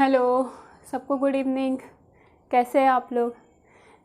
Hello, सबको good evening. कैसे हैं आप लोग?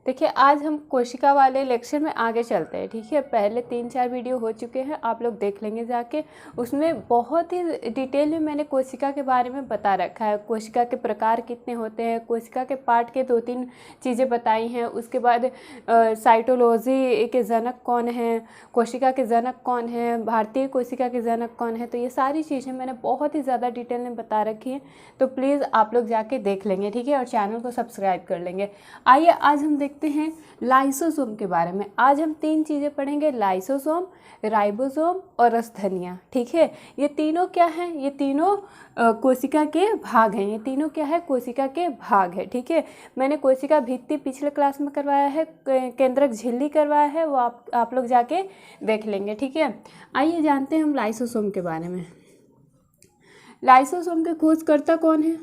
देखिए, आज हम कोशिका वाले लेक्चर में आगे चलते हैं। ठीक है, पहले 3-4 वीडियो हो चुके हैं, आप लोग देख लेंगे जाके। उसमें बहुत ही डिटेल में मैंने कोशिका के बारे में बता रखा है। कोशिका के प्रकार कितने होते हैं, कोशिका के पार्ट के 2-3 चीज़ें बताई हैं। उसके बाद साइटोलॉजी के जनक कौन हैं, कोशिका के जनक कौन हैं, भारतीय कोशिका के जनक कौन है, तो ये सारी चीज़ें मैंने बहुत ही ज़्यादा डिटेल में बता रखी हैं। तो प्लीज़ आप लोग जाके देख लेंगे, ठीक है, और चैनल को सब्सक्राइब कर लेंगे। आइए आज हम देखते हैं लाइसोसोम के बारे में। आज हम 3 चीज़ें पढ़ेंगे, लाइसोसोम, राइबोसोम और रसधनिया। ठीक है, ये तीनों क्या हैं? ये तीनों कोशिका के भाग हैं। ये तीनों क्या है? कोशिका के भाग है। ठीक है, मैंने कोशिका भित्ति पिछले क्लास में करवाया है, केंद्रक झिल्ली करवाया है, वो आप लोग जाके देख लेंगे। ठीक है, आइए जानते हैं हम लाइसोसोम के बारे में। लाइसोसोम के खोजकर्ता कौन है?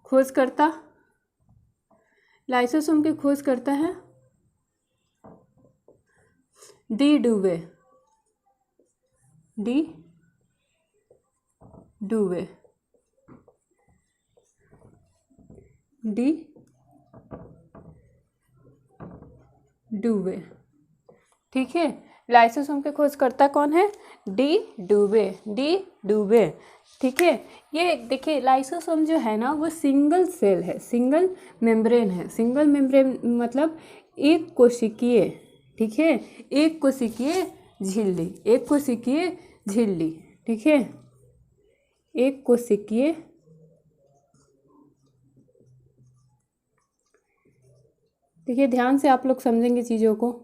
खोजकर्ता, लाइसोसोम के खोजकर्ता है de Duve. De Duve, de Duve. ठीक है, लाइसोसोम के खोजकर्ता कौन है? De Duve, de Duve. ठीक है, ये देखिए लाइसोसोम जो है ना, वो सिंगल सेल है, सिंगल मेम्ब्रेन है। सिंगल मेम्ब्रेन मतलब एक कोशिकीय। ठीक है, एक कोशिकीय झिल्ली, एक कोशिकीय झिल्ली। ठीक है, एक कोशिकीय, देखिए ध्यान से आप लोग समझेंगे चीज़ों को।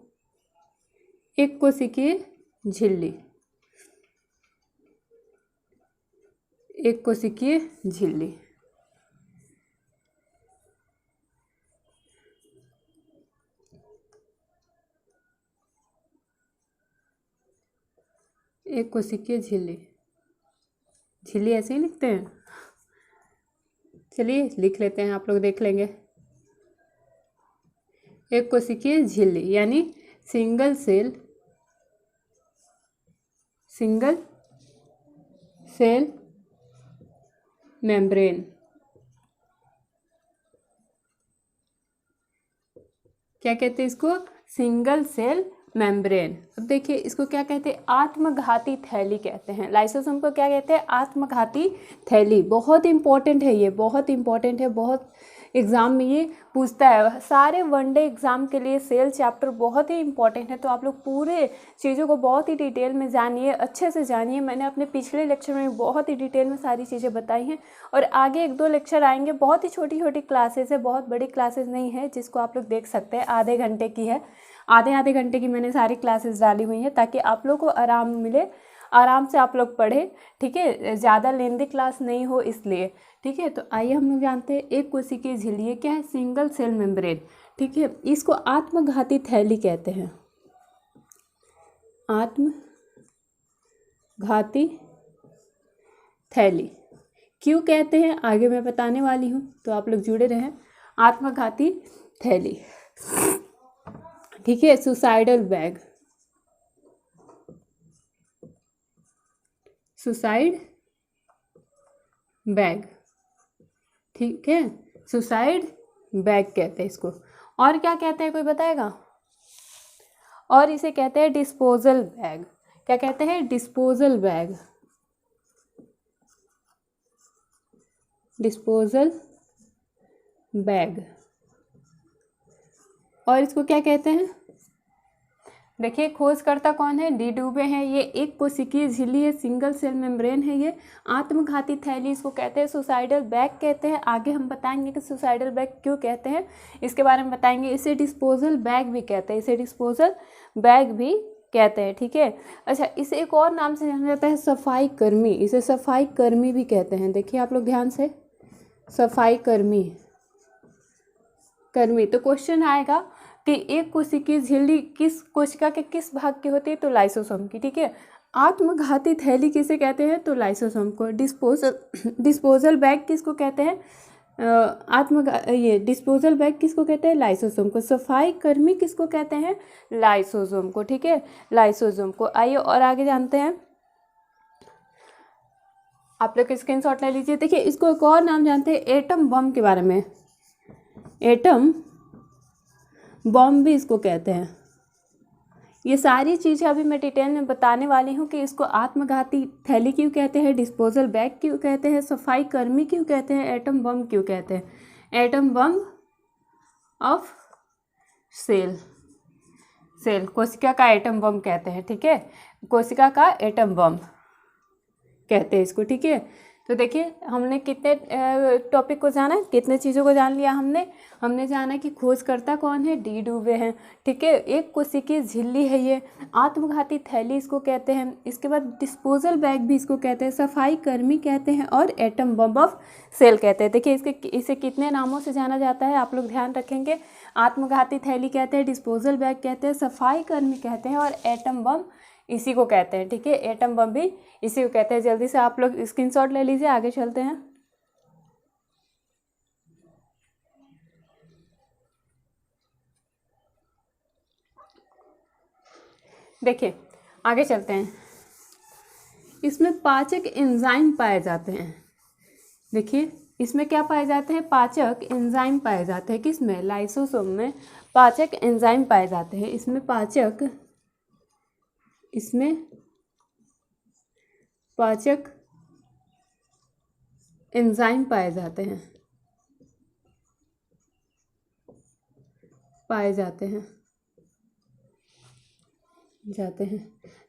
एक कोशिकीय झिल्ली, एक कोशिकीय झिल्ली। एक कोशिकीय झिल्ली, झिल्ली ऐसे ही लिखते हैं। चलिए लिख लेते हैं, आप लोग देख लेंगे। एक कोशिकीय झिल्ली यानी single cell, single cell membrane. क्या कहते हैं इसको? Single cell membrane. अब देखिए इसको क्या कहते हैं? आत्मघाती थैली कहते हैं। लाइसोसोम को क्या कहते हैं? आत्मघाती थैली। बहुत इंपॉर्टेंट है ये, बहुत इंपॉर्टेंट है, बहुत एग्ज़ाम में ये पूछता है। सारे वनडे एग्ज़ाम के लिए सेल चैप्टर बहुत ही इंपॉर्टेंट है, तो आप लोग पूरे चीज़ों को बहुत ही डिटेल में जानिए, अच्छे से जानिए। मैंने अपने पिछले लेक्चर में बहुत ही डिटेल में सारी चीज़ें बताई हैं, और आगे 1-2 लेक्चर आएंगे। बहुत ही छोटी छोटी क्लासेस है, बहुत बड़ी क्लासेस नहीं है, जिसको आप लोग देख सकते हैं। आधे घंटे की है, आधे घंटे की मैंने सारी क्लासेस डाली हुई हैं, ताकि आप लोग को आराम मिले, आराम से आप लोग पढ़े। ठीक है, ज़्यादा लेंदी क्लास नहीं हो इसलिए। ठीक है, तो आइए हम लोग जानते हैं एक कोशिकीय झिल्ली। ये क्या है? Single cell membrane. ठीक है, इसको आत्मघाती थैली कहते हैं। आत्मघाती थैली क्यों कहते हैं आगे मैं बताने वाली हूँ, तो आप लोग जुड़े रहें। आत्मघाती थैली। ठीक है, सुसाइडल बैग, सुसाइड बैग। ठीक है, सुसाइड बैग कहते हैं इसको। और क्या कहते हैं, कोई बताएगा? और इसे कहते हैं डिस्पोजल बैग। क्या कहते हैं? Disposal bag, disposal bag. और इसको क्या कहते हैं? देखिए खोजकर्ता कौन है? डी डुवे हैं। ये एक कोशिकीय झिल्ली है, सिंगल सेल मेम्ब्रेन है। ये आत्मघाती थैली इसको कहते हैं, सुसाइडल बैग कहते हैं। आगे हम बताएंगे कि सुसाइडल बैग क्यों कहते हैं, इसके बारे में बताएंगे। इसे डिस्पोजल बैग भी कहते हैं, इसे डिस्पोजल बैग भी कहते हैं। ठीक है, अच्छा, इसे एक और नाम से जाना जाता है, सफाई कर्मी। इसे सफाई कर्मी भी कहते हैं। देखिए आप लोग ध्यान से, सफाई कर्मी, कर्मी। तो क्वेश्चन आएगा कि एक कोशिकीय झिल्ली किस कोशिका के किस भाग की होती है, तो लाइसोसोम की। ठीक है, आत्मघाती थैली किसे कहते हैं, तो लाइसोसोम को। डिस्पोजल बैग किसको कहते हैं? ये डिस्पोजल बैग किसको कहते हैं? लाइसोसोम को। सफाई कर्मी किसको कहते हैं? लाइसोसोम को। ठीक है, लाइसोसोम को। आइए और आगे जानते हैं। आप लोग स्क्रीनशॉट ले लीजिए। देखिए इसको एक और नाम जानते हैं एटम बम के बारे में, एटम बम भी इसको कहते हैं। ये सारी चीज़ें अभी मैं डिटेल में बताने वाली हूँ कि इसको आत्मघाती थैली क्यों कहते हैं, डिस्पोजल बैग क्यों कहते हैं, सफाई कर्मी क्यों कहते हैं, एटम बम क्यों कहते हैं। Atom bomb of cell, cell कोशिका का एटम बम कहते हैं, ठीक है, कोशिका का एटम बम कहते हैं इसको, ठीक है। तो देखिए हमने कितने टॉपिक को जाना, कितने चीज़ों को जान लिया हमने जाना कि खोजकर्ता कौन है, डी डुवे हैं, ठीक है। एक कोशिकीय झिल्ली है ये, आत्मघाती थैली इसको कहते हैं, इसके बाद डिस्पोजल बैग भी इसको कहते हैं, सफाई कर्मी कहते हैं और एटम बम ऑफ सेल कहते हैं। देखिए इसे कितने नामों से जाना जाता है आप लोग ध्यान रखेंगे। आत्मघाती थैली कहते हैं, डिस्पोजल बैग कहते हैं, सफाई कर्मी कहते हैं और एटम बम इसी को कहते हैं, ठीक है। एटम बम भी इसी को कहते हैं। जल्दी से आप लोग स्क्रीनशॉट ले लीजिए, आगे चलते हैं। देखिए आगे चलते हैं। इसमें पाचक एंजाइम पाए जाते हैं। देखिए इसमें क्या पाए जाते हैं, पाचक एंजाइम पाए जाते हैं। किसमें, लाइसोसोम में पाचक एंजाइम पाए जाते हैं। इसमें पाचक एंजाइम पाए जाते हैं,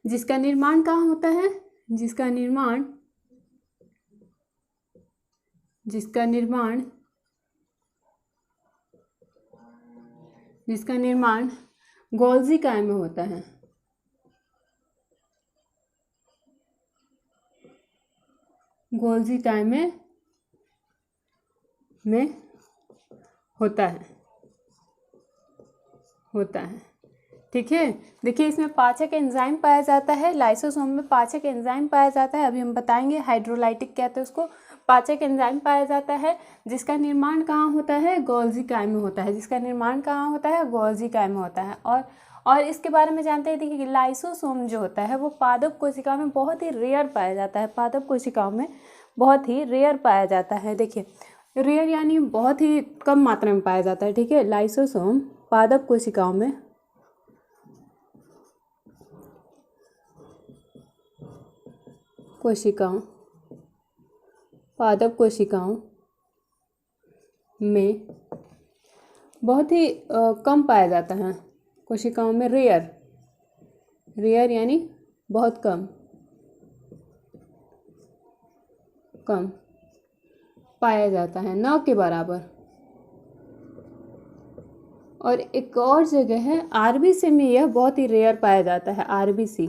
जिसका निर्माण कहाँ होता है, जिसका निर्माण गोल्जी काय में होता है, गोल्जी काय में होता है, ठीक है। देखिए इसमें पाचक एंजाइम पाया जाता है, लाइसोसोम में पाचक एंजाइम पाया जाता है, अभी हम बताएंगे हाइड्रोलाइटिक कहते हैं उसको। पाचक एंजाइम पाया जाता है जिसका निर्माण कहाँ होता है, गोल्जी काय में होता है, और इसके बारे में जानते हैं। देखिए लाइसोसोम जो होता है वो पादप कोशिका में बहुत ही रेयर पाया जाता है, पादप कोशिकाओं में बहुत ही रेयर पाया जाता है। देखिए रेयर यानी बहुत ही कम मात्रा में पाया जाता है, ठीक है। लाइसोसोम पादप कोशिकाओं में पादप कोशिकाओं में बहुत ही कम पाया जाता है, कोशिकाओं में रेयर यानी बहुत कम पाया जाता है, न के बराबर। और एक और जगह है आरबीसी में यह बहुत ही रेयर पाया जाता है, आरबीसी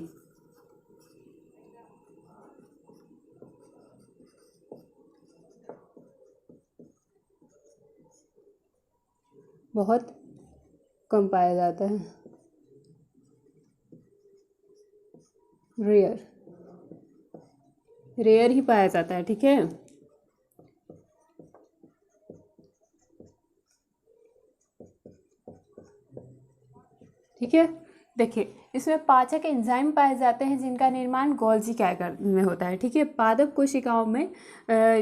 बहुत कम पाया जाता है, रेयर ही पाया जाता है, ठीक है। ठीक है, देखिए इसमें पाचक एंजाइम पाए जाते हैं जिनका निर्माण गोल्जी काय में होता है, ठीक है। पादप कोशिकाओं में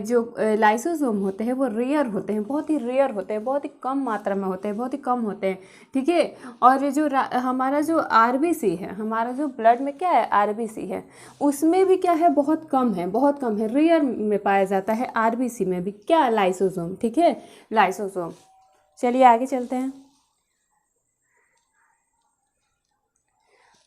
जो लाइसोसोम होते हैं वो रेयर होते हैं, बहुत ही रेयर होते हैं, बहुत ही कम मात्रा में होते हैं, बहुत ही कम होते हैं, ठीक है। और जो हमारा जो आरबीसी है, हमारा जो ब्लड में क्या है, आरबीसी है, उसमें भी क्या है, बहुत कम है, रेयर में पाया जाता है आरबीसी में भी, क्या, लाइसोसोम, ठीक है, लाइसोसोम। चलिए आगे चलते हैं।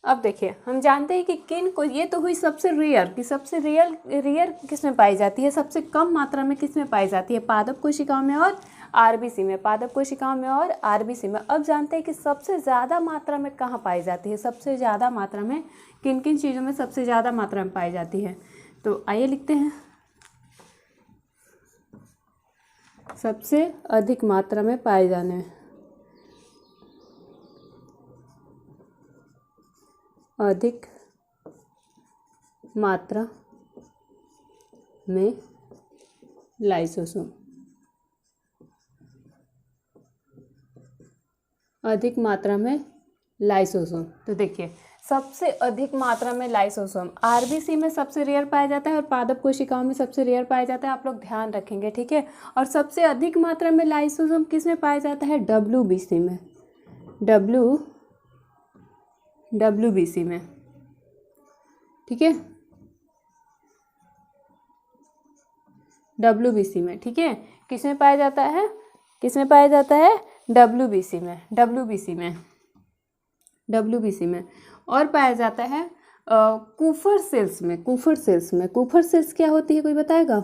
अब देखिए हम जानते हैं कि किन को, ये तो हुई सबसे रेयर कि सबसे रेयर किस में पाई जाती है, सबसे कम मात्रा में किस में पाई जाती है, पादप कोशिकाओं में और आरबीसी में, पादप कोशिकाओं में और आरबीसी में। अब जानते हैं कि सबसे ज़्यादा मात्रा में कहाँ पाई जाती है, सबसे ज़्यादा मात्रा में किन किन चीज़ों में सबसे ज़्यादा मात्रा में पाई जाती है। तो आइए लिखते हैं, सबसे अधिक मात्रा में पाए जाने, अधिक मात्रा में लाइसोसोम, अधिक मात्रा में लाइसोसोम। तो देखिए सबसे अधिक मात्रा में लाइसोसोम आरबीसी में सबसे रेयर पाया जाता है और पादप कोशिकाओं में सबसे रेयर पाया जाता है, आप लोग ध्यान रखेंगे, ठीक है। और सबसे अधिक मात्रा में लाइसोसोम किस में पाया जाता है? डब्ल्यूबीसी में, डब्ल्यूबीसी में, ठीक है, डब्ल्यूबीसी में, ठीक है। किस में पाया जाता है? किस में पाया जाता है? डब्ल्यूबीसी में, डब्ल्यूबीसी में, डब्ल्यूबीसी में। और पाया जाता है कूफर सेल्स में, कूफर सेल्स में। कूफर सेल्स क्या होती है, कोई बताएगा?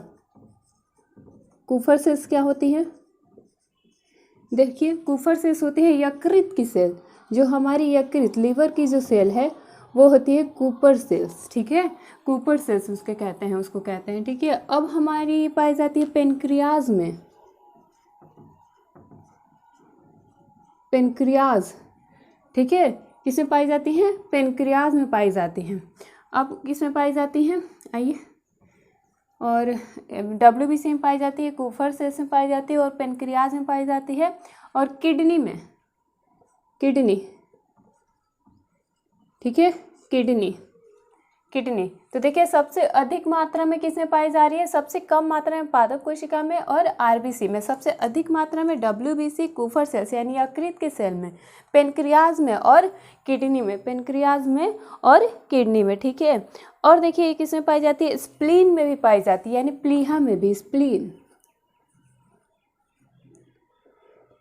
कूफर सेल्स क्या होती है? देखिए कूफर सेल्स होती है यकृत की सेल, जो हमारी यकृत लीवर की जो सेल है वो होती है कूपर सेल्स, ठीक है। कूपर सेल्स उसके कहते हैं, उसको कहते हैं, ठीक है। अब हमारी पाई जाती है पेनक्रियाज में, पेनक्रियाज, ठीक है। किसमें पाई जाती हैं? पेनक्रियाज में पाई जाती हैं। अब किस में पाई जाती हैं? आइए, और डब्ल्यूबीसी में पाई जाती है, कूफर सेल्स में पाई जाती है और पेनक्रियाज में पाई जाती है, और किडनी में, किडनी, ठीक है, किडनी, किडनी। तो देखिए सबसे अधिक मात्रा में किसमें पाई जा रही है? सबसे कम मात्रा में पादप कोशिका में और आरबीसी में, सबसे अधिक मात्रा में डब्ल्यूबीसी कूफर सेल्स यानी यकृत के सेल में, पेनक्रियाज में और किडनी में, पेनक्रियाज में और किडनी में, ठीक है। और देखिए ये किसमें पाई जाती है? स्प्लीन में भी पाई जाती है, यानी प्लीहा में भी, स्प्लीन,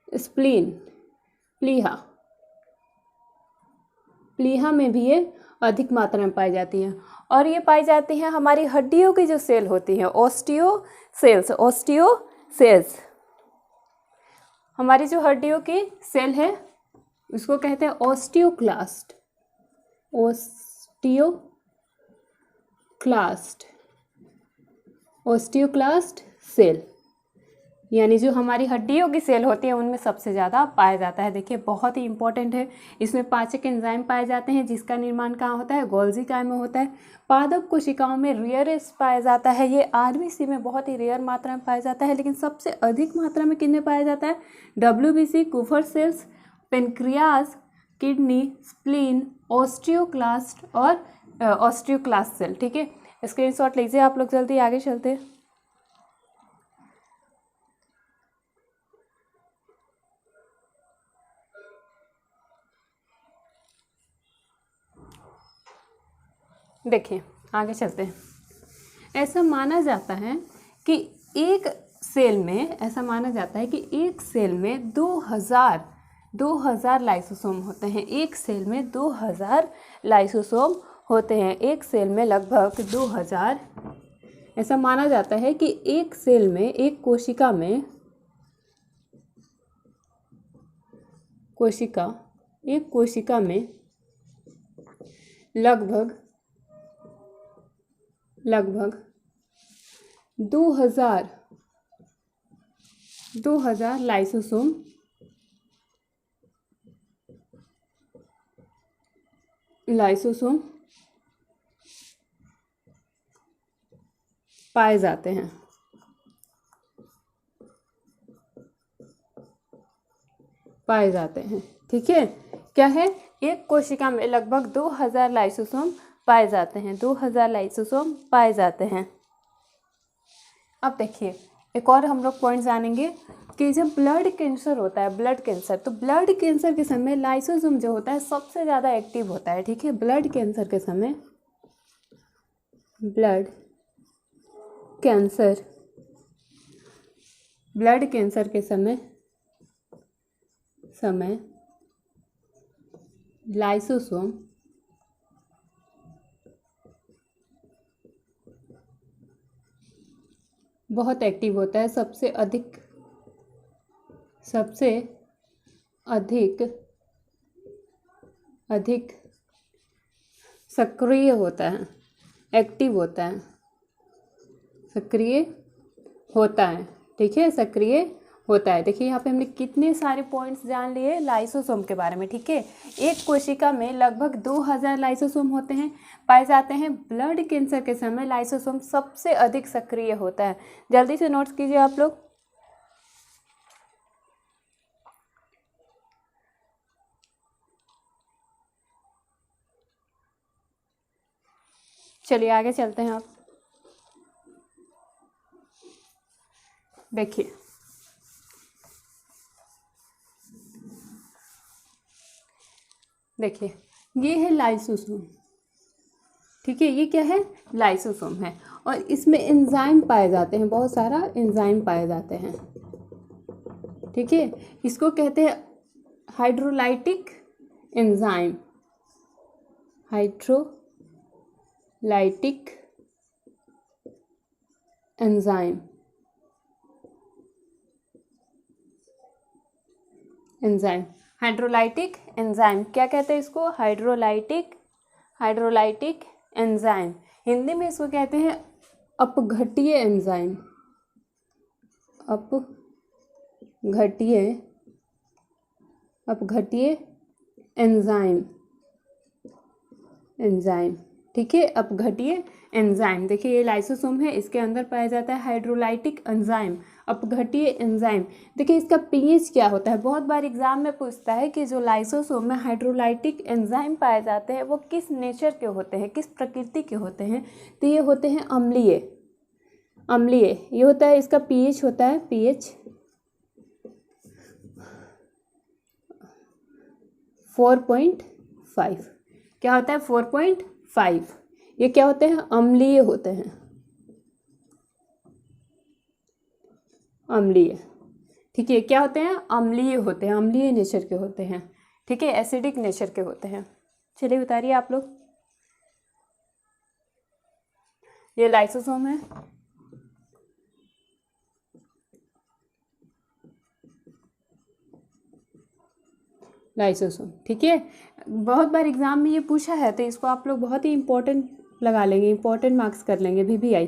स्प्लीन, प्लीहा, प्लीहा में भी ये अधिक मात्रा में पाई जाती है। और ये पाई जाती है हमारी हड्डियों की जो सेल होती हैं, ओस्टियो सेल्स, ओस्टियो सेल्स, हमारी जो हड्डियों की सेल है उसको कहते हैं ओस्टियोक्लास्ट, ओस्टियोक्लास्ट, ओस्टियोक्लास्ट सेल, यानी जो हमारी हड्डियों की सेल होती है उनमें सबसे ज़्यादा पाया जाता है। देखिए बहुत ही इंपॉर्टेंट है, इसमें पाचक एंजाइम पाए जाते हैं जिसका निर्माण कहाँ होता है? गोल्जी काय में होता है। पादप कोशिकाओं में रेयरेस्ट पाया जाता है, ये आरबीसी में बहुत ही रेयर मात्रा में पाया जाता है, लेकिन सबसे अधिक मात्रा में किसमें पाया जाता है? WBC, Kupffer cells, pancreas, kidney, spleen, osteoclast और ओस्टियोक्लास्ट सेल, ठीक है। स्क्रीनशॉट लीजिए आप लोग, जल्दी आगे चलते हैं। देखिए आगे चलते हैं। ऐसा माना जाता है कि एक सेल में, ऐसा माना जाता है कि एक सेल में 2000 लाइसोसोम होते हैं, एक सेल में 2000 लाइसोसोम होते हैं, एक सेल में लगभग 2000। ऐसा माना जाता है कि एक सेल में, एक कोशिका में, एक कोशिका में लगभग 2000 लाइसोसोम पाए जाते हैं, ठीक है। क्या है? एक कोशिका में लगभग 2000 लाइसोसोम पाए जाते हैं, 2000 लाइसोसोम पाए जाते हैं। अब देखिए एक और हम लोग पॉइंट जानेंगे कि जब ब्लड कैंसर होता है, ब्लड कैंसर, तो ब्लड कैंसर के समय लाइसोसोम जो होता है सबसे ज़्यादा एक्टिव होता है, ठीक है। ब्लड कैंसर के समय, ब्लड कैंसर के समय लाइसोसोम बहुत एक्टिव होता है, सबसे अधिक सक्रिय होता है, एक्टिव होता है, सक्रिय होता है, ठीक है, सक्रिय होता है। देखिए यहाँ पे हमने कितने सारे पॉइंट्स जान लिए लाइसोसोम के बारे में, ठीक है। एक कोशिका में लगभग 2000 लाइसोसोम होते हैं, पाए जाते हैं। ब्लड कैंसर के समय लाइसोसोम सबसे अधिक सक्रिय होता है। जल्दी से नोट्स कीजिए आप लोग। चलिए आगे चलते हैं। आप देखिए, देखिए ये है लाइसोसोम, ठीक है। ये क्या है? लाइसोसोम है, और इसमें एंजाइम पाए जाते हैं, बहुत सारा एंजाइम पाए जाते हैं, ठीक है। इसको कहते हैं hydrolytic enzyme, hydrolytic enzyme, enzyme, hydrolytic enzyme. क्या कहते हैं इसको? Hydrolytic enzyme. हिंदी में इसको कहते हैं अपघटीय एंजाइम, अपघटीय एंजाइम, ठीक है। अपघटीय एंजाइम। देखिए ये लाइसोसोम है, इसके अंदर पाया जाता है हाइड्रोलाइटिक एंजाइम, अपघटीय एंजाइम। देखिए इसका पीएच क्या होता है? बहुत बार एग्जाम में पूछता है कि जो लाइसोसोम में हाइड्रोलाइटिक एंजाइम पाए जाते हैं वो किस नेचर के होते हैं, किस प्रकृति के होते हैं? तो ये होते हैं अम्लीय, ये होता है। इसका पीएच होता है पीएच 4.5। क्या होता है? 4.5। ये क्या होते हैं? अम्लीय होते हैं, अम्लीय, ठीक है। क्या होते हैं? अम्लीय होते हैं, अम्लीय नेचर के होते हैं, ठीक है। एसिडिक नेचर के होते हैं। चलिए उतारिए आप लोग। ये लाइसोसोम है, लाइसोसोम, ठीक है। बहुत बार एग्जाम में ये पूछा है, तो इसको आप लोग बहुत ही इंपॉर्टेंट लगा लेंगे, इंपॉर्टेंट मार्क्स कर लेंगे VVI,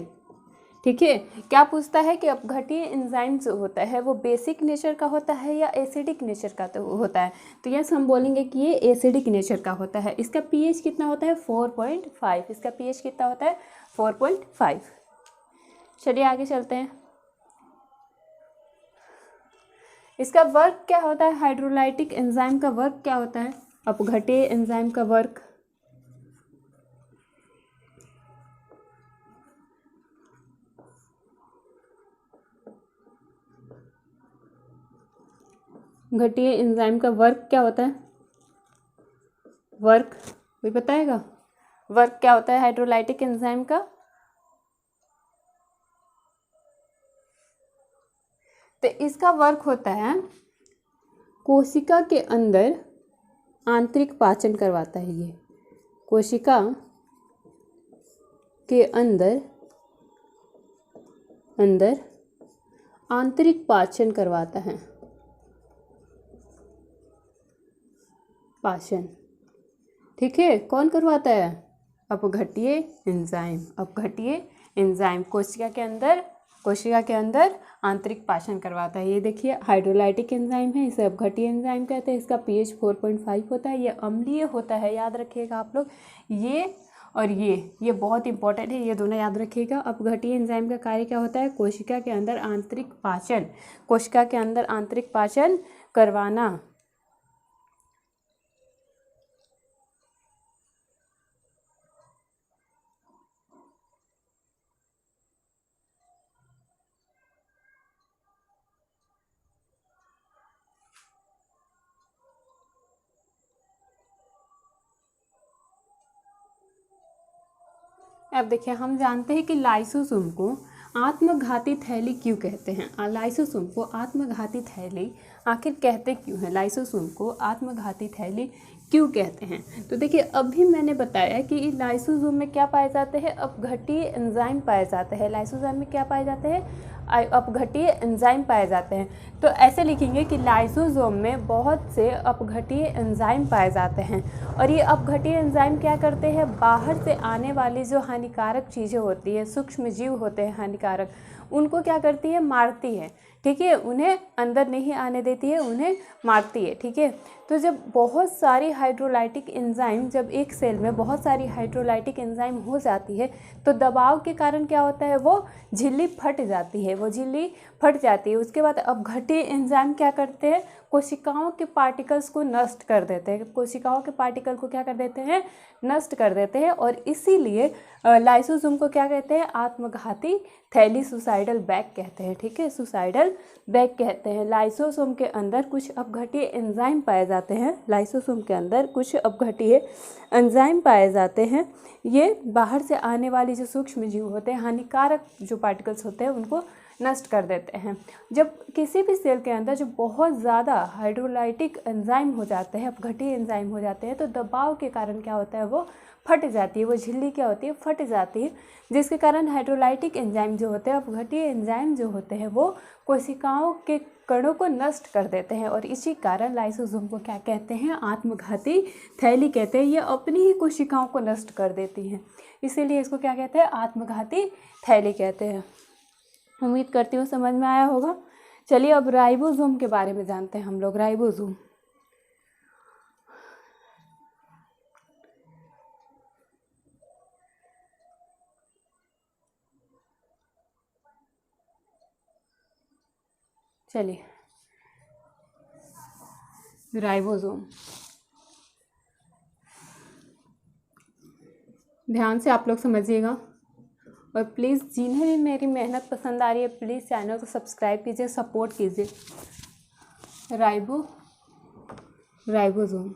ठीक है। क्या पूछता है कि अपघटीय एंजाइम जो होता है वो बेसिक नेचर का होता है या एसिडिक नेचर का तो होता है? तो यस हम बोलेंगे कि ये एसिडिक नेचर का होता है। इसका पीएच कितना होता है? 4.5। इसका पीएच कितना होता है? 4.5। चलिए आगे चलते हैं। इसका वर्क क्या होता है? हाइड्रोलाइटिक एंजाइम का वर्क क्या होता है? अपघटीय एंजाइम का वर्क, घटीय एंजाइम का वर्क क्या होता है? वर्क कोई बताएगा? वर्क क्या होता है हाइड्रोलाइटिक एंजाइम का? तो इसका वर्क होता है कोशिका के अंदर आंतरिक पाचन करवाता है। ये कोशिका के अंदर आंतरिक पाचन करवाता है, पाचन, ठीक है। कौन करवाता है? अपघटीय एंजाइम, अपघटीय एंजाइम कोशिका के अंदर आंतरिक पाचन करवाता है। ये देखिए हाइड्रोलाइटिक एंजाइम है, इसे अपघटीय एंजाइम कहते हैं। इसका पीएच 4.5 होता है। ये अम्लीय होता है, याद रखिएगा आप लोग। ये और ये बहुत इंपॉर्टेंट है, ये दोनों याद रखिएगा। अपघटीय एंजाइम का कार्य क्या होता है? कोशिका के अंदर आंतरिक पाचन करवाना। अब देखिए हम जानते हैं कि लाइसोसोम को आत्मघाती थैली क्यों कहते हैं। लाइसोसोम को आत्मघाती थैली आखिर कहते क्यों हैं? लाइसोसोम को आत्मघाती थैली क्यों कहते हैं? तो देखिए अभी मैंने बताया कि लाइसोसोम में क्या पाए जाते हैं? अपघटीय एंजाइम पाए जाते हैं। लाइसोसोम में क्या पाए जाते हैं? अपघटीय एंजाइम पाए जाते हैं। तो ऐसे लिखेंगे कि लाइसोसोम में बहुत से अपघटीय एंजाइम पाए जाते हैं, और ये अपघटीय एंजाइम क्या करते हैं? बाहर से आने वाली जो हानिकारक चीज़ें होती है, सूक्ष्म जीव होते हैं हानिकारक, उनको क्या करती है? मारती है, ठीक है। उन्हें अंदर नहीं आने देती है, उन्हें मारती है, ठीक है। तो जब बहुत सारी हाइड्रोलाइटिक एंजाइम, जब एक सेल में बहुत सारी हाइड्रोलाइटिक एंजाइम हो जाती है तो दबाव के कारण क्या होता है? वो झिल्ली फट जाती है, उसके बाद अपघटीय एंजाइम क्या करते हैं? कोशिकाओं के पार्टिकल्स को नष्ट कर देते हैं, कोशिकाओं के पार्टिकल को क्या कर देते हैं, नष्ट कर देते हैं। और इसीलिए लाइसोसोम को क्या कहते हैं, आत्मघाती थैली सुसाइडल बैग कहते हैं। ठीक है, सुसाइडल बैग कहते हैं। लाइसोसोम के अंदर कुछ अपघटीय एंजाइम पाए जाते हैं, लाइसोसोम के अंदर कुछ अपघटीय एंजाइम पाए जाते हैं। ये बाहर से आने वाली जो सूक्ष्म जीव होते हैं, हानिकारक जो पार्टिकल्स होते हैं, उनको नष्ट कर देते हैं। जब किसी भी सेल के अंदर जो बहुत ज़्यादा हाइड्रोलाइटिक एंजाइम हो जाते हैं, अपघटीय एंजाइम हो जाते हैं, तो दबाव के कारण क्या होता है, वो फट जाती है, वो झिल्ली क्या होती है, फट जाती है, जिसके कारण हाइड्रोलाइटिक एंजाइम जो होते हैं, अपघटीय एंजाइम जो होते हैं, वो कोशिकाओं के कणों को नष्ट कर देते हैं। और इसी कारण लाइसोसोम को क्या कहते हैं, आत्मघाती थैली कहते हैं। ये अपनी ही कोशिकाओं को नष्ट कर देती हैं, इसीलिए इसको क्या कहते हैं, आत्मघाती थैली कहते हैं। उम्मीद करती हूँ समझ में आया होगा। चलिए अब राइबोसोम के बारे में जानते हैं हम लोग। राइबोसोम, चलिए राइबोसोम ध्यान से आप लोग समझिएगा, और प्लीज़ जिन्हें भी मेरी मेहनत पसंद आ रही है, प्लीज़ चैनल को सब्सक्राइब कीजिए, सपोर्ट कीजिए। राइबोसोम राइबोसोम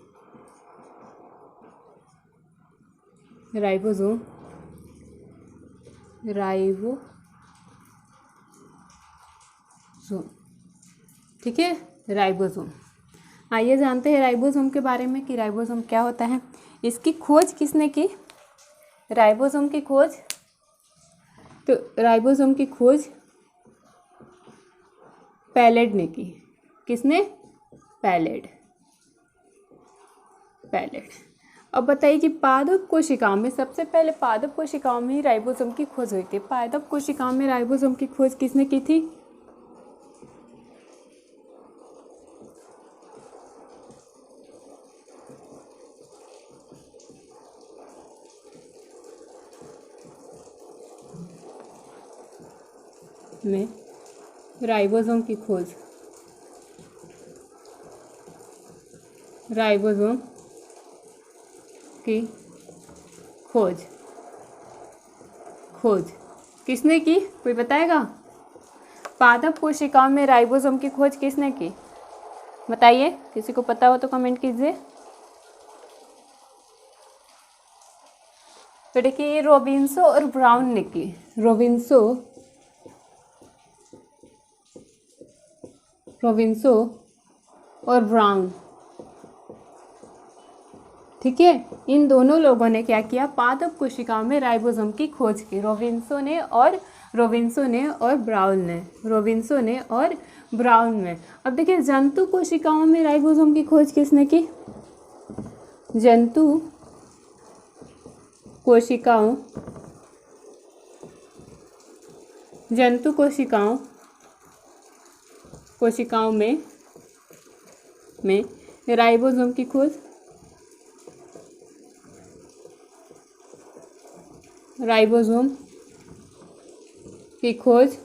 ठीक है, राइबोसोम। आइए जानते हैं राइबोसोम के बारे में कि राइबोसोम क्या होता है। इसकी खोज किसने की, राइबोसोम की खोज, तो राइबोसोम की खोज पैलेड ने की। किसने, पैलेड। अब बताइए कि पादप कोशिकाओं में, सबसे पहले पादप कोशिकाओं में ही राइबोसोम की खोज हुई थी। पादप कोशिकाओं में राइबोसोम की खोज किसने की थी, में राइबोसोम की खोज, राइबोसोम की खोज किसने की, कोई बताएगा। पादप कोशिकाओं में राइबोसोम की खोज किसने की, बताइए, किसी को पता हो तो कमेंट कीजिए। तो देखिए ये रॉबिन्सो और ब्राउन ने की, रॉबिन्सो और ब्राउन, ठीक है, इन दोनों लोगों ने क्या किया, पादप कोशिकाओं में राइबोसोम की खोज की। रॉबिन्सो ने और ब्राउन ने। अब देखिए जंतु कोशिकाओं में राइबोसोम की खोज किसने की, जंतु कोशिकाओं में राइबोसोम की खोज,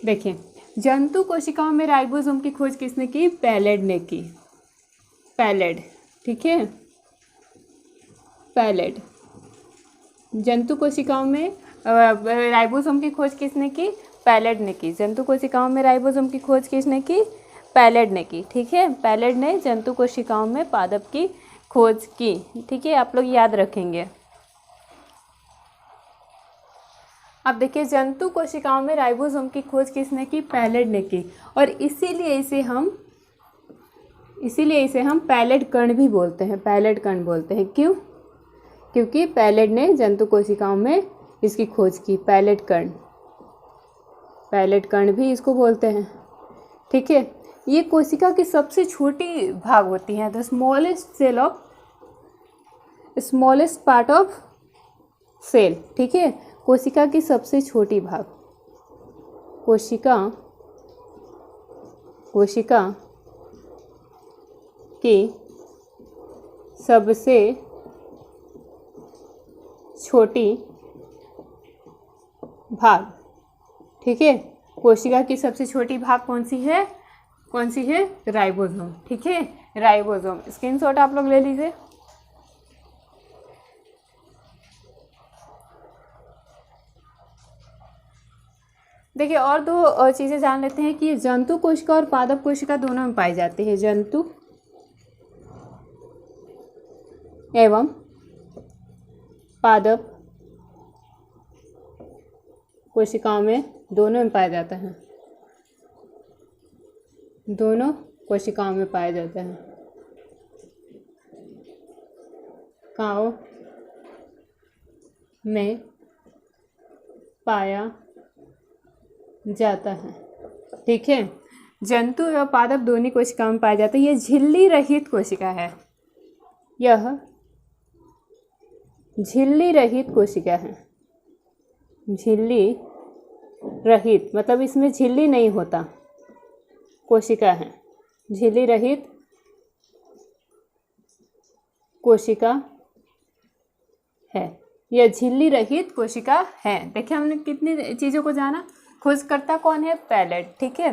देखिए जंतु कोशिकाओं में राइबोसोम की खोज किसने की, पैलेड ने की। पैलेड, ठीक है, पैलेड। जंतु कोशिकाओं में राइबोसोम की खोज किसने की, पैलेड ने की। जंतु कोशिकाओं में राइबोसोम की खोज किसने की, पैलेड ने की। ठीक है, पैलेड ने जंतु कोशिकाओं में पादप की खोज की। ठीक है, आप लोग याद रखेंगे। अब देखिए जंतु कोशिकाओं में राइबोसोम की खोज किसने की, पैलेड ने की। और इसीलिए इसे हम पैलेड कण भी बोलते हैं, पैलेड कण बोलते हैं। क्यों, क्योंकि पैलेड ने जंतु कोशिकाओं में इसकी खोज की। पैलेड कण भी इसको बोलते हैं। ठीक है, ये कोशिका की सबसे छोटी भाग होती है, the smallest part of cell. ठीक है, कोशिका की सबसे छोटी भाग, कोशिका की सबसे छोटी भाग। ठीक है, कोशिका की सबसे छोटी भाग कौन सी है? कौन सी है? राइबोसोम। ठीक है, राइबोसोम। स्क्रीनशॉट आप लोग ले लीजिए। देखिए और दो चीज़ें जान लेते हैं कि जंतु कोशिका और पादप कोशिका दोनों में पाई जाती है। जंतु एवं पादप कोशिकाओं में दोनों में पाया जाता है। दोनों कोशिकाओं में पाया जाता है। काओ में पाया जाता है। ठीक है, जंतु एवं पादप दोनों कोशिकाओं में पाया जाता है। यह झिल्ली रहित कोशिका है। यह झिल्ली रहित कोशिका है। झिल्ली रहित मतलब इसमें झिल्ली नहीं होता कोशिका है। झिल्ली रहित कोशिका है। यह झिल्ली रहित कोशिका है। देखिए हमने कितनी चीज़ों को जाना। खोजकर्ता कौन है? पैलेट। ठीक है,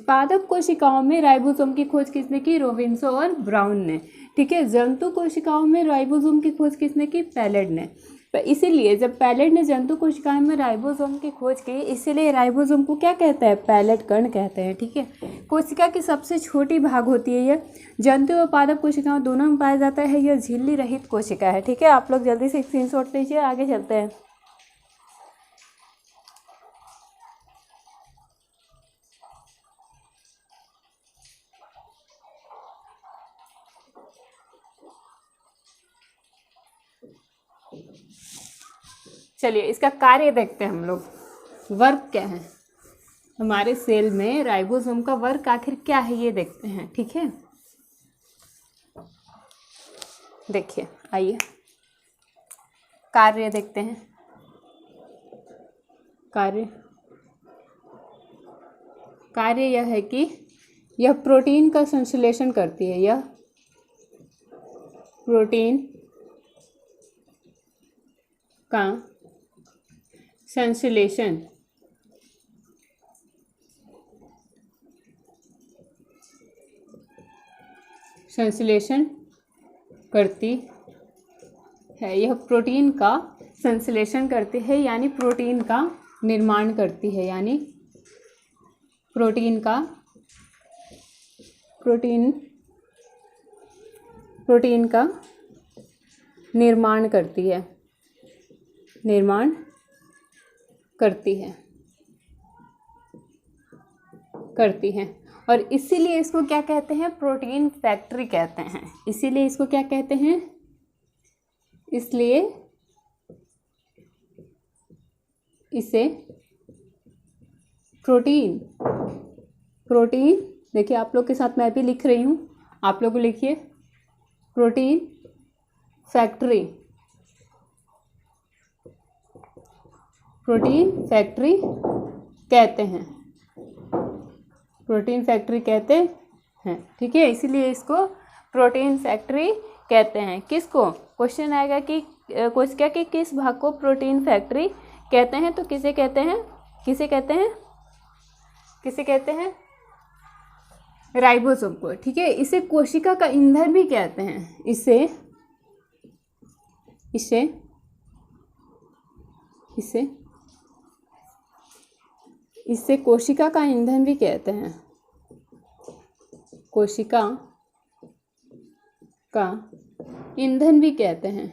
पादप कोशिकाओं में राइबोसोम की खोज किसने की? रॉबिन्सन और ब्राउन ने। ठीक है, जंतु कोशिकाओं में राइबोसोम की खोज किसने की? पैलेट ने। इसीलिए जब पैलेट ने जंतु कोशिकाओं में राइबोसोम की खोज की, इसीलिए राइबोसोम को क्या कहते हैं? पैलेट कण कहते हैं। ठीक है, कोशिका की सबसे छोटी भाग होती है यह। जंतु और पादप कोशिकाओं दोनों में पाया जाता है। यह झिल्ली रहित कोशिका है। ठीक है, आप लोग जल्दी से स्क्रीनशॉट लीजिए, आगे चलते हैं। चलिए इसका कार्य देखते हैं हम लोग। वर्क क्या है हमारे सेल में? राइबोसोम का वर्क आखिर क्या है ये देखते हैं। ठीक है, देखिए आइए कार्य देखते हैं। कार्य यह है कि यह प्रोटीन का संश्लेषण करती है। यह प्रोटीन का संश्लेषण करती है। यह प्रोटीन का संश्लेषण करती है यानी प्रोटीन का निर्माण करती है। यानी प्रोटीन का निर्माण करती है। करती है और इसीलिए इसको क्या कहते हैं? प्रोटीन फैक्ट्री कहते हैं। इसीलिए इसको क्या कहते हैं? इसलिए इसे प्रोटीन देखिए आप लोग के साथ मैं भी लिख रही हूँ, आप लोग लिखिए। प्रोटीन फैक्ट्री कहते हैं। प्रोटीन फैक्ट्री कहते हैं। ठीक है, इसीलिए इसको प्रोटीन फैक्ट्री कहते हैं। किसको? क्वेश्चन आएगा कि कोशिका के किस भाग को प्रोटीन फैक्ट्री कहते हैं? तो किसे कहते हैं? राइबोसोम को। ठीक है, इसे कोशिका का ईंधन भी कहते हैं। इसे कोशिका का ईंधन भी कहते हैं। कोशिका का ईंधन भी कहते हैं।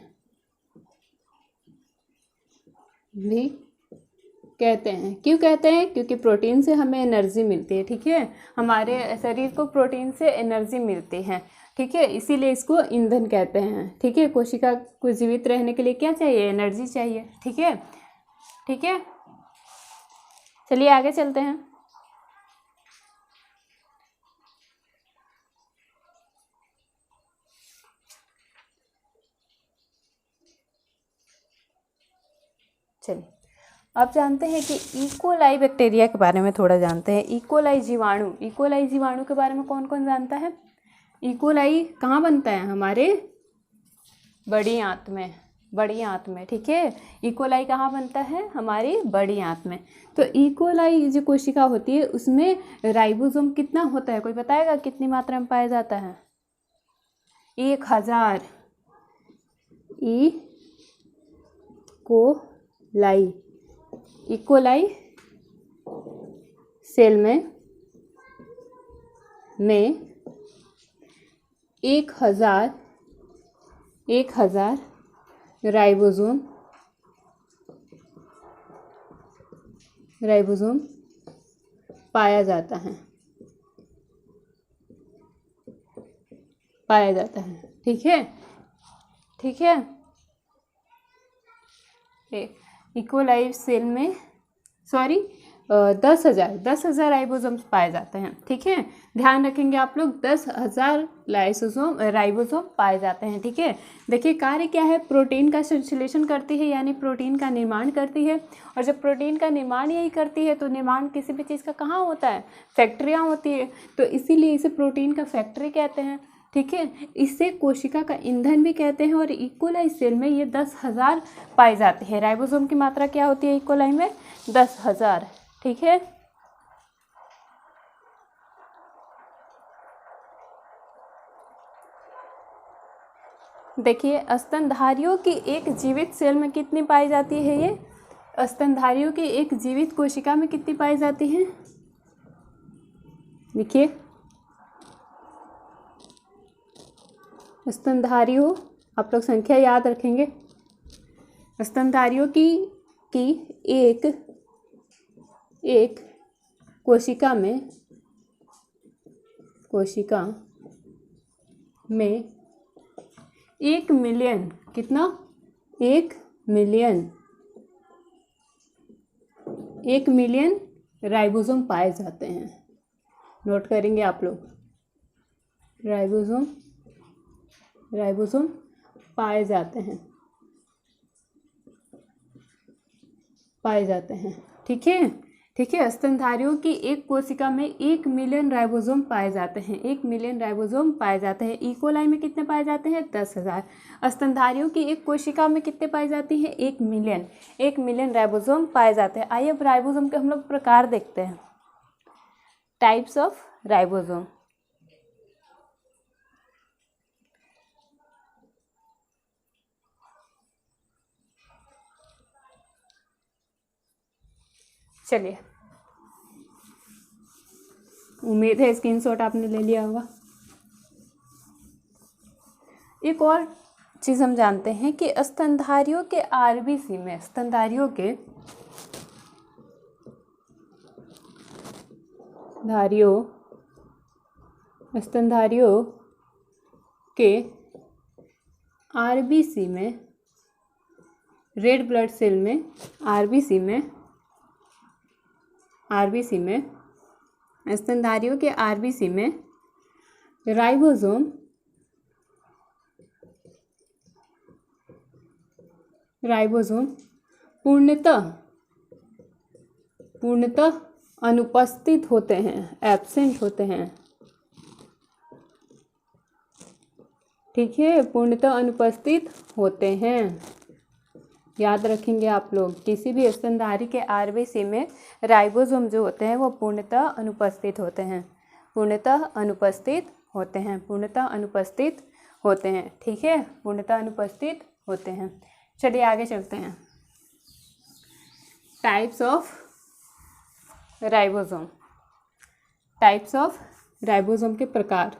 क्यों कहते हैं? क्योंकि प्रोटीन से हमें एनर्जी मिलती है। ठीक है, हमारे शरीर को प्रोटीन से एनर्जी मिलती है। ठीक है, इसीलिए इसको ईंधन कहते हैं। ठीक है, कोशिका को जीवित रहने के लिए क्या चाहिए? एनर्जी चाहिए। ठीक है, चलिए आगे चलते हैं। चलिए अब जानते हैं कि इकोलाई बैक्टीरिया के बारे में थोड़ा जानते हैं। इकोलाई जीवाणु के बारे में कौन कौन जानता है? इकोलाई कहाँ बनता है? हमारे बड़ी आंत में। बड़ी आंत में, ठीक है। इकोलाई कहाँ बनता है? हमारी बड़ी आंत में। तो इकोलाई जो कोशिका होती है उसमें राइबोसोम कितना होता है, कोई बताएगा कितनी मात्रा में पाया जाता है? 1000 इकोलाई सेल में 1000 राइबोसोम पाया जाता है, ठीक है, ठीक है। इकोलाई सेल में 10,000 राइबोसोम पाए जाते हैं, ठीक है। ध्यान रखेंगे आप लोग, 10,000 राइबोसोम पाए जाते हैं, ठीक है। देखिए कार्य क्या है, प्रोटीन का संश्लेषण करती है, यानी प्रोटीन का निर्माण करती है। और जब प्रोटीन का निर्माण यही करती है तो निर्माण किसी भी चीज़ का कहाँ होता है? फैक्ट्रियाँ होती है, तो इसीलिए इसे प्रोटीन का फैक्ट्री कहते हैं, ठीक है। इसे कोशिका का ईंधन भी कहते हैं। और इकोलाई सेल में ये 10,000 पाई जाती है। राइबोसोम की मात्रा क्या होती है इकोलाई में? 10,000, ठीक है। देखिए स्तनधारियों की एक जीवित सेल में कितनी पाई जाती है? ये स्तनधारियों की एक जीवित कोशिका में कितनी पाई जाती है? देखिए स्तनधारियों, आप लोग संख्या याद रखेंगे। स्तनधारियों की एक कोशिका में 1 मिलियन, कितना? 1 मिलियन राइबोसोम पाए जाते हैं। नोट करेंगे आप लोग, राइबोसोम पाए जाते हैं, ठीक है, ठीक है। स्तनधारियों की एक कोशिका में 1 मिलियन राइबोसोम पाए जाते हैं, 1 मिलियन राइबोसोम पाए जाते हैं। इकोलाई में कितने पाए जाते हैं? 10,000। स्तनधारियों की एक कोशिका में कितने पाई जाती हैं? 1 मिलियन राइबोसोम पाए जाते हैं। आइए अब राइबोसोम के हम लोग प्रकार देखते हैं, टाइप्स ऑफ राइबोसोम। चलिए, उम्मीद है स्क्रीनशॉट आपने ले लिया होगा। एक और चीज़ हम जानते हैं कि स्तनधारियों के आरबीसी में, स्तनधारियों के आरबीसी में, रेड ब्लड सेल में, आरबीसी में स्तनधारियों के आरबीसी में राइबोसोम पूर्णतः अनुपस्थित होते हैं, एब्सेंट होते हैं, ठीक है, पूर्णतः अनुपस्थित होते हैं। याद रखेंगे आप लोग, किसी भी स्तनधारी के आरबीसी में राइबोसोम जो होते हैं वो पूर्णतः अनुपस्थित होते हैं, पूर्णतः अनुपस्थित होते हैं, ठीक है, पूर्णतः अनुपस्थित होते हैं। चलिए आगे चलते हैं। टाइप्स ऑफ राइबोसोम के प्रकार।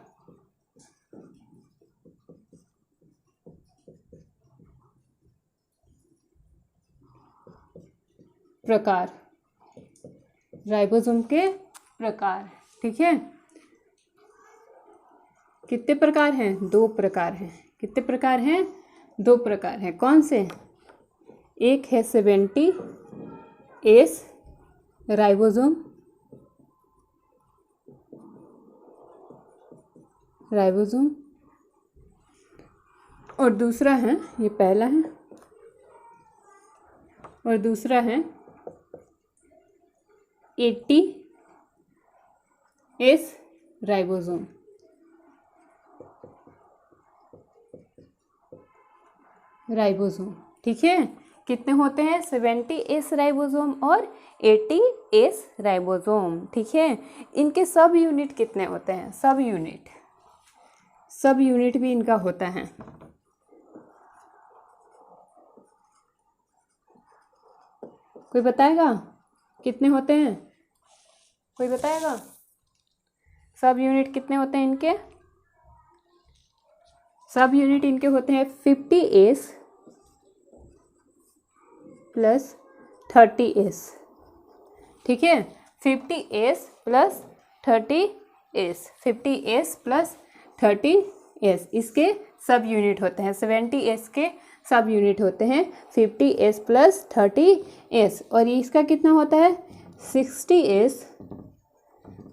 राइबोसोम के प्रकार, ठीक है। कितने प्रकार हैं? 2 प्रकार हैं। कितने प्रकार हैं? 2 प्रकार हैं। कौन से? एक है 70S राइबोसोम, और दूसरा है, ये पहला है, और दूसरा है 80S राइबोसोम। ठीक है, कितने होते हैं 70S राइबोसोम और 80S राइबोसोम। ठीक है, इनके सब यूनिट कितने होते हैं, सब यूनिट भी इनका होता है। कोई बताएगा कितने होते हैं, कोई बताएगा सब यूनिट कितने होते हैं इनके? सब यूनिट इनके होते हैं 50S प्लस 30S। ठीक है, 50S plus 30S, 50S plus 30S इसके सब यूनिट होते हैं। 70S के सब यूनिट होते हैं 50S प्लस 30S। और इसका कितना होता है 60S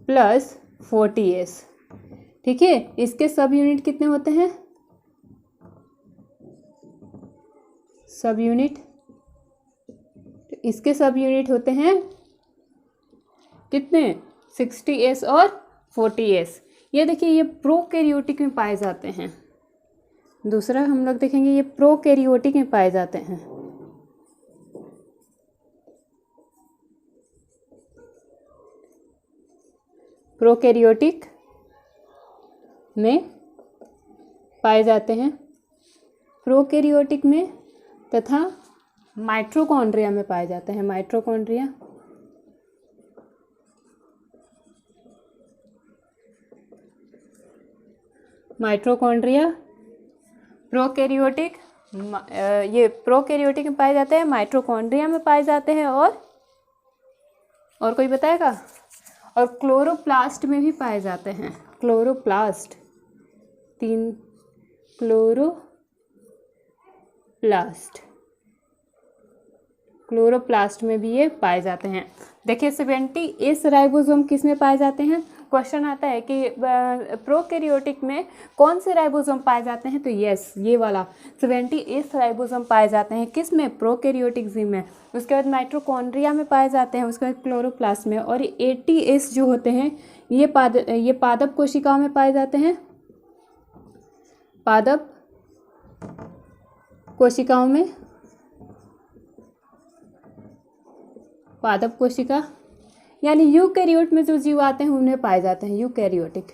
प्लस 40S। ठीक है, इसके सब यूनिट कितने होते हैं, सब यूनिट, इसके सब यूनिट होते हैं कितने 60S और 40S। ये देखिए, ये प्रोकैरियोटिक में पाए जाते हैं। दूसरा हम लोग देखेंगे, ये प्रोकैरियोटिक में पाए जाते हैं। प्रोकैरियोटिक में पाए जाते हैं, प्रोकैरियोटिक में तथा माइटोकॉन्ड्रिया में पाए जाते हैं। माइटोकॉन्ड्रिया, माइटोकॉन्ड्रिया प्रोकैरियोटिक, ये प्रोकैरियोटिक में पाए जाते हैं, माइटोकॉन्ड्रिया में पाए जाते हैं, और कोई बताएगा? और क्लोरोप्लास्ट में भी पाए जाते हैं। क्लोरोप्लास्ट, 3 क्लोरोप्लास्ट में भी ये पाए जाते हैं। देखिए 70S राइबोसोम किस में पाए जाते हैं? क्वेश्चन आता है कि प्रोकैरियोटिक में कौन से राइबोसोम पाए जाते हैं, तो यस ये वाला 70S राइबोसोम पाए जाते हैं। किस में? प्रोकैरियोटिक जीव में। उसके बाद माइटोकॉन्ड्रिया में पाए जाते हैं, उसके बाद क्लोरोप्लास्ट में। और 80S जो होते हैं ये पादप कोशिकाओं में पाए जाते हैं, पादप कोशिकाओं में, पादप कोशिका यानी यूकैरियोट में जो जीव आते हैं उन्हें पाए जाते हैं यूकैरियोटिक।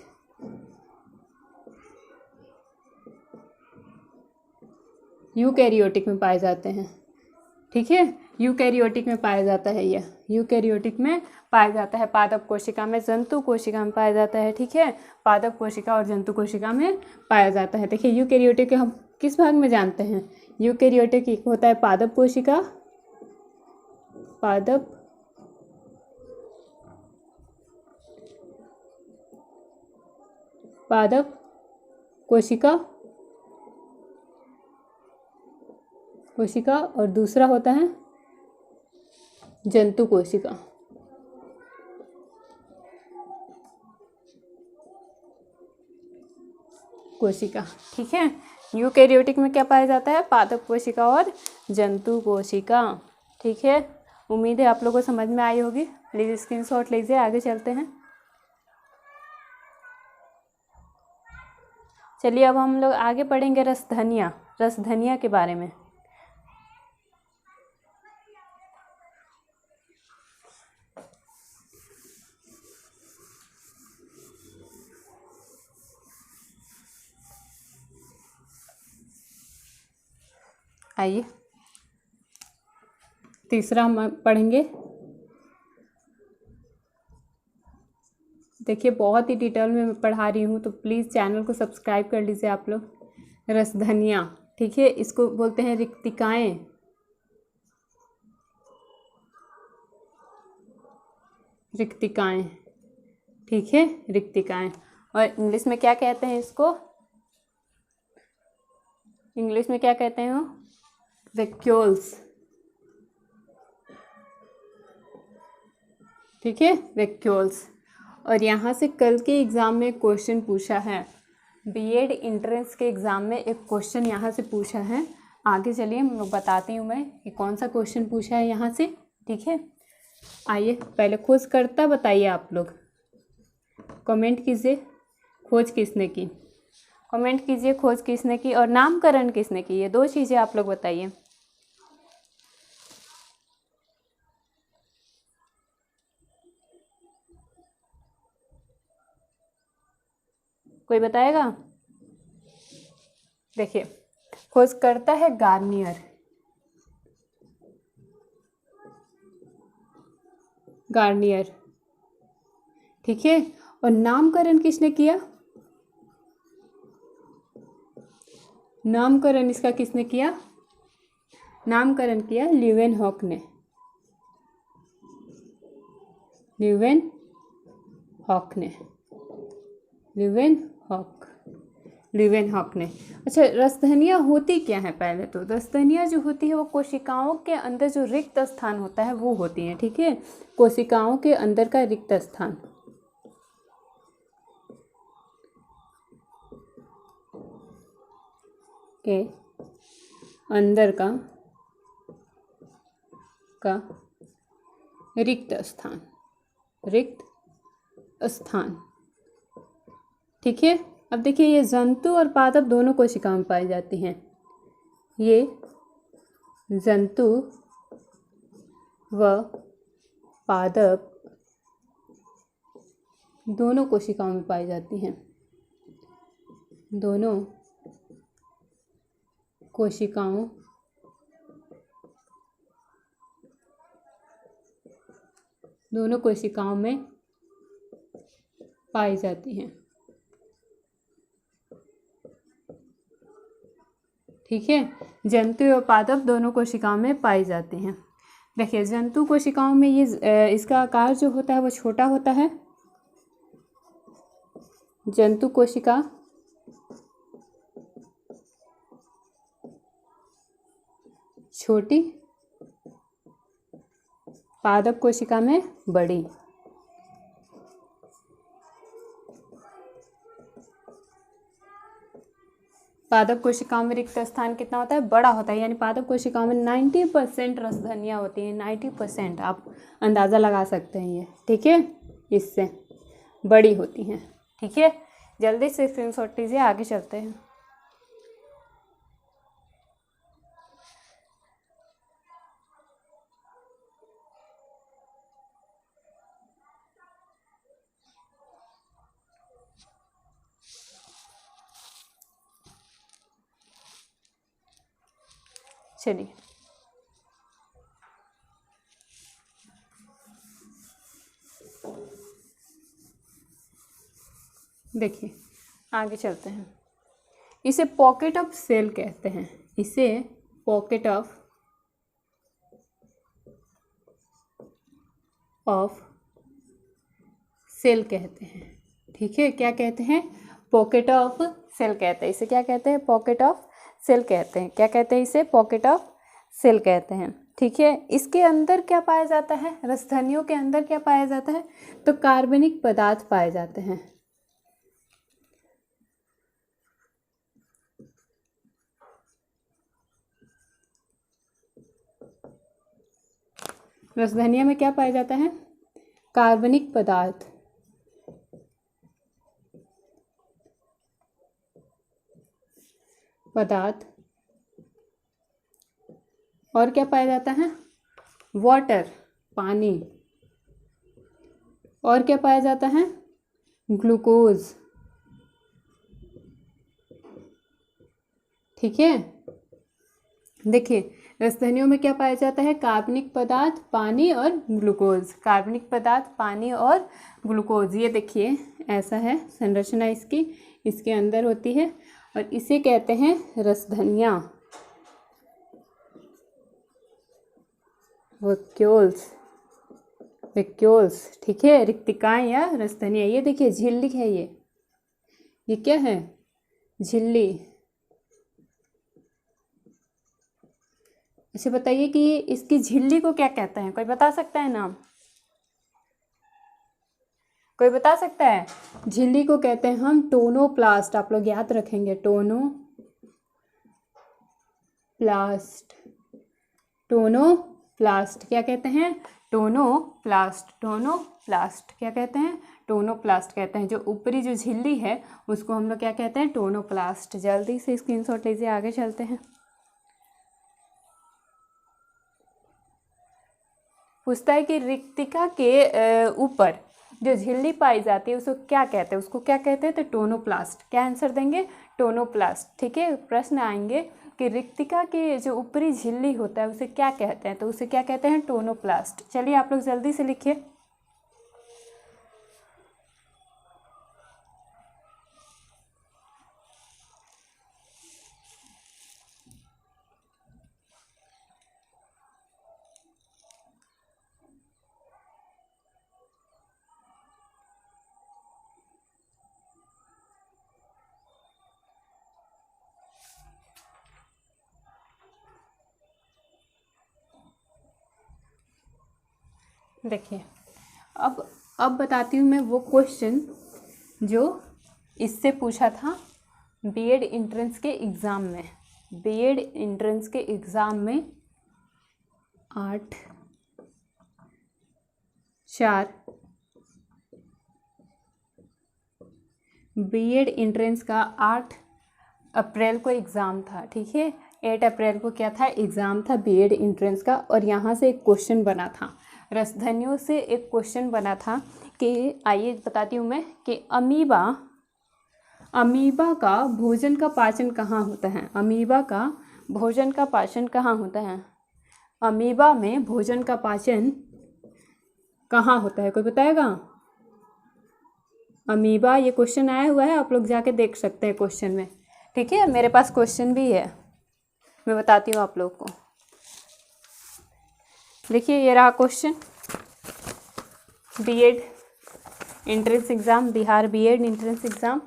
यूकैरियोटिक में पाए जाते हैं। ठीक है, यूकैरियोटिक में पाया जाता है, यह यूकैरियोटिक में पाया जाता है। पादप कोशिका में, जंतु कोशिका में पाया जाता है। ठीक है, पादप कोशिका और जंतु कोशिका में पाया जाता है। देखिए यूकैरियोटिक हम किस भाग में जानते हैं? यूकैरियोटिक एक होता है पादप कोशिका, पादप कोशिका और दूसरा होता है जंतु कोशिका। ठीक है, यूकैरियोटिक में क्या पाया जाता है? पादप कोशिका और जंतु कोशिका। ठीक है, उम्मीद है आप लोगों को समझ में आई होगी। प्लीज़ स्क्रीनशॉट लीजिए, आगे चलते हैं। चलिए अब हम लोग आगे पढ़ेंगे रसधनिया के बारे में। आइए, तीसरा हम पढ़ेंगे। देखिए बहुत ही डिटेल में मैं पढ़ा रही हूँ, तो प्लीज़ चैनल को सब्सक्राइब कर लीजिए आप लोग। रसधनिया, ठीक है, इसको बोलते हैं रिक्तिकाएँ। ठीक है, रिक्तिकाएँ। और इंग्लिश में क्या कहते हैं इसको? इंग्लिश में क्या कहते हैं? वैक्यूल्स। ठीक है, वैक्यूल्स। और यहाँ से कल के एग्ज़ाम में क्वेश्चन पूछा है, बीएड एंट्रेंस के एग्ज़ाम में एक क्वेश्चन यहाँ से पूछा है। आगे चलिए मैं बताती हूँ मैं कि कौन सा क्वेश्चन पूछा है यहाँ से। ठीक है, आइए पहले खोजकर्ता बताइए आप लोग, कमेंट कीजिए खोज किसने की, कमेंट कीजिए खोज किसने की और नामकरण किसने की, ये 2 चीज़ें आप लोग बताइए। कोई बताएगा? देखिए, खोज करता है गार्नियर। गार्नियर, ठीक है। और नामकरण किसने किया? नामकरण इसका किसने किया? नामकरण किया ल्यूवेनहॉक ने। ल्यूवेनहॉक ने। ल्यूवेनहॉक ने। अच्छा, रसधनिया होती क्या है? पहले तो रसधनिया जो होती है वो कोशिकाओं के अंदर जो रिक्त स्थान होता है वो होती है, ठीक है। कोशिकाओं के अंदर का रिक्त स्थान, के अंदर का रिक्त स्थान, ठीक है। अब देखिए, ये जंतु और पादप दोनों कोशिकाओं में पाई जाती हैं। ये जंतु व पादप दोनों कोशिकाओं में पाई जाती हैं। दोनों कोशिकाओं में पाई जाती हैं, ठीक है। जंतु और पादप दोनों कोशिकाओं में पाई जाती हैं। देखिए, जंतु कोशिकाओं में ये इसका आकार जो होता है वो छोटा होता है। जंतु कोशिका छोटी, पादप कोशिका में बड़ी। पादप कोशिकाओं में रिक्त स्थान कितना होता है? बड़ा होता है। यानी पादप कोशिकाओं में 90% रसधनिया होती है। 90% आप अंदाज़ा लगा सकते हैं ये, ठीक है। इससे बड़ी होती हैं, ठीक है। जल्दी से स्क्रीनशॉट लीजिए, आगे चलते हैं। चलिए, देखिए आगे चलते हैं। इसे पॉकेट ऑफ सेल कहते हैं। इसे पॉकेट ऑफ सेल कहते हैं, ठीक है। क्या कहते हैं? पॉकेट ऑफ सेल कहते हैं इसे। क्या कहते हैं? पॉकेट ऑफ सेल कहते हैं। क्या कहते हैं इसे? पॉकेट ऑफ सेल कहते हैं, ठीक है। इसके अंदर क्या पाया जाता है? रसधनियों के अंदर क्या पाया जाता है? तो कार्बनिक पदार्थ पाए जाते हैं। रसधनिया में क्या पाया जाता है? कार्बनिक पदार्थ। और क्या पाया जाता है? वाटर, पानी। और क्या पाया जाता है? ग्लूकोज, ठीक है। देखिए, रसधनियों में क्या पाया जाता है? कार्बनिक पदार्थ, पानी और ग्लूकोज। कार्बनिक पदार्थ, पानी और ग्लूकोज। ये देखिए, ऐसा है संरचना इसकी। इसके अंदर होती है और इसे कहते हैं रसधनिया, वैक्यूल्स, ठीक है। रिक्तिकाएं या रसधनिया। ये देखिए, झिल्ली है ये क्या है? झिल्ली। अच्छा, बताइए कि इसकी झिल्ली को क्या कहते हैं? कोई बता सकता है नाम? कोई बता सकता है? झिल्ली को कहते हैं हम टोनोप्लास्ट। आप लोग याद रखेंगे, टोनोप्लास्ट। क्या कहते हैं? टोनोप्लास्ट। क्या कहते हैं? टोनोप्लास्ट कहते हैं। जो ऊपरी जो झिल्ली है उसको हम लोग क्या कहते हैं? टोनोप्लास्ट। जल्दी से स्क्रीनशॉट लीजिए, आगे चलते हैं। पूछता है कि रिक्तिका के ऊपर जो झिल्ली पाई जाती है उसको क्या कहते हैं, उसको क्या कहते हैं, तो टोनोप्लास्ट। क्या आंसर देंगे, टोनोप्लास्ट। ठीक है, प्रश्न आएंगे कि रिक्तिका के जो ऊपरी झिल्ली होता है उसे क्या कहते हैं, तो उसे क्या कहते हैं, टोनोप्लास्ट। चलिए आप लोग जल्दी से लिखिए। देखिए अब बताती हूँ मैं वो क्वेश्चन जो इससे पूछा था बीएड एंट्रेंस के एग्ज़ाम में। बीएड एंट्रेंस के एग्ज़ाम में 8/4 बीएड एंट्रेंस का 8 अप्रैल को एग्ज़ाम था। ठीक है, 8 अप्रैल को क्या था, एग्ज़ाम था बीएड एंट्रेंस का। और यहाँ से एक क्वेश्चन बना था, रसधनियों से एक क्वेश्चन बना था कि आइए बताती हूँ मैं कि अमीबा का भोजन का पाचन कहाँ होता है। अमीबा का भोजन का पाचन कहाँ होता है, अमीबा में भोजन का पाचन कहाँ होता है, कोई बताएगा। अमीबा, ये क्वेश्चन आया हुआ है, आप लोग जाके देख सकते हैं क्वेश्चन में। ठीक है, मेरे पास क्वेश्चन भी है, मैं बताती हूँ आप लोग को। देखिए ये रहा question, BEd entrance exam, Bihar BEd entrance exam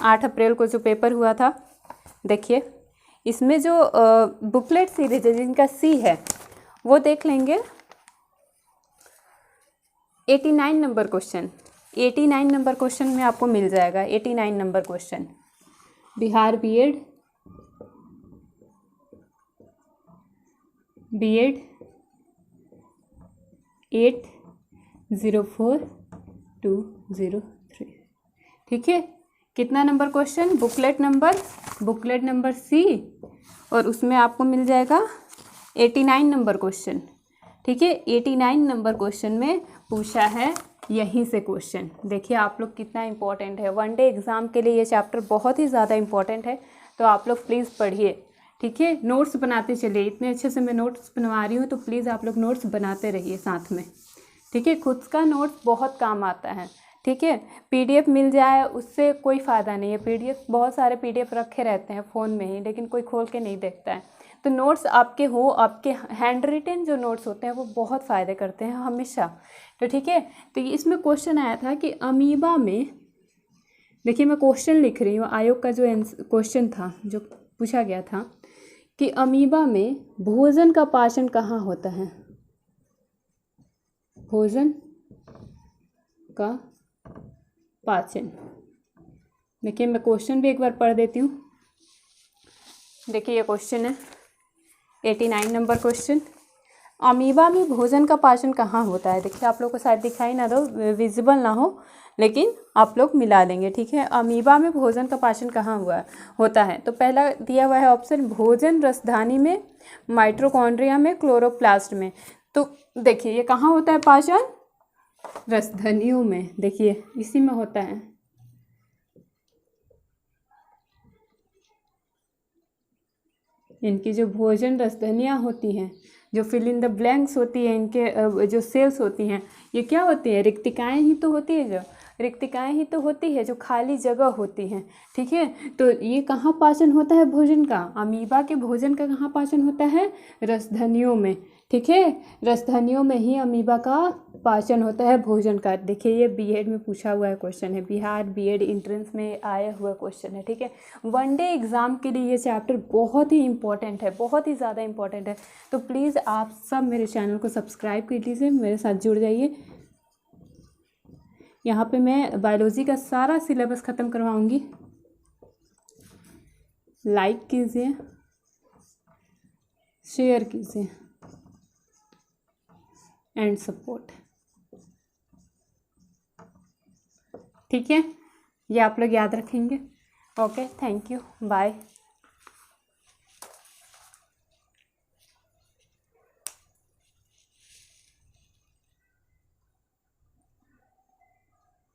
8 April को जो पेपर हुआ था। देखिए इसमें जो बुकलेट सीरीज है जिनका सी है वो देख लेंगे। 89 नंबर क्वेश्चन, 89 नंबर क्वेश्चन में आपको मिल जाएगा। 89 नंबर क्वेश्चन, बिहार बीएड 804203। ठीक है, कितना number question, booklet number C, और उसमें आपको मिल जाएगा 89 नंबर क्वेश्चन। ठीक है, 89 नंबर क्वेश्चन में पूछा है यहीं से क्वेश्चन। देखिए आप लोग कितना इंपॉर्टेंट है, वनडे एग्ज़ाम के लिए ये चैप्टर बहुत ही ज़्यादा इंपॉर्टेंट है, तो आप लोग प्लीज़ पढ़िए। ठीक है, नोट्स बनाते चलिए, इतने अच्छे से मैं नोट्स बनवा रही हूँ, तो प्लीज़ आप लोग नोट्स बनाते रहिए साथ में। ठीक है, खुद का नोट्स बहुत काम आता है। ठीक है, पीडीएफ मिल जाए उससे कोई फ़ायदा नहीं है। पीडीएफ, बहुत सारे पीडीएफ रखे रहते हैं फ़ोन में ही, लेकिन कोई खोल के नहीं देखता है। तो नोट्स आपके हो, आपके हैंड रिटन जो नोट्स होते हैं वो बहुत फ़ायदे करते हैं हमेशा। तो ठीक है, तो इसमें क्वेश्चन आया था कि अमीबा में, देखिए मैं क्वेश्चन लिख रही हूँ, आयोग का जो क्वेश्चन था जो पूछा गया था कि अमीबा में भोजन का पाचन कहाँ होता है, भोजन का पाचन। देखिए मैं क्वेश्चन भी एक बार पढ़ देती हूँ। देखिए ये क्वेश्चन है 89 नंबर क्वेश्चन, अमीबा में भोजन का पाचन कहाँ होता है। देखिए आप लोग को शायद दिखाई ना दो, विजिबल ना हो, लेकिन आप लोग मिला देंगे। ठीक है, अमीबा में भोजन का पाचन कहाँ होता है, तो पहला दिया हुआ है ऑप्शन भोजन रसधानी में, माइटोकॉन्ड्रिया में, क्लोरोप्लास्ट में। तो देखिए ये कहाँ होता है पाचन, रसधनियों में। देखिए इसी में होता है। इनकी जो भोजन रसधनियाँ होती हैं, जो फिल इन द ब्लैंक्स होती है, इनके जो सेल्स होती हैं, ये क्या होती है, रिक्तिकाएँ ही तो होती है, जो रिक्तिकाएँ ही तो होती है, जो खाली जगह होती हैं। ठीक है, तो ये कहाँ पाचन होता है भोजन का, अमीबा के भोजन का कहाँ पाचन होता है, रसधनियों में। ठीक है, रसधनियों में ही अमीबा का पाचन होता है भोजन का। देखिए ये बीएड में पूछा हुआ है क्वेश्चन है, बिहार बीएड एंट्रेंस में आया हुआ क्वेश्चन है। ठीक है, वनडे एग्ज़ाम के लिए ये चैप्टर बहुत ही इंपॉर्टेंट है, बहुत ही ज़्यादा इंपॉर्टेंट है। तो प्लीज़ आप सब मेरे चैनल को सब्सक्राइब कर लीजिए, मेरे साथ जुड़ जाइए। यहाँ पे मैं बायोलॉजी का सारा सिलेबस ख़त्म करवाऊँगी। लाइक कीजिए, शेयर कीजिए एंड सपोर्ट। ठीक है, ये आप लोग याद रखेंगे। Okay, thank you, bye.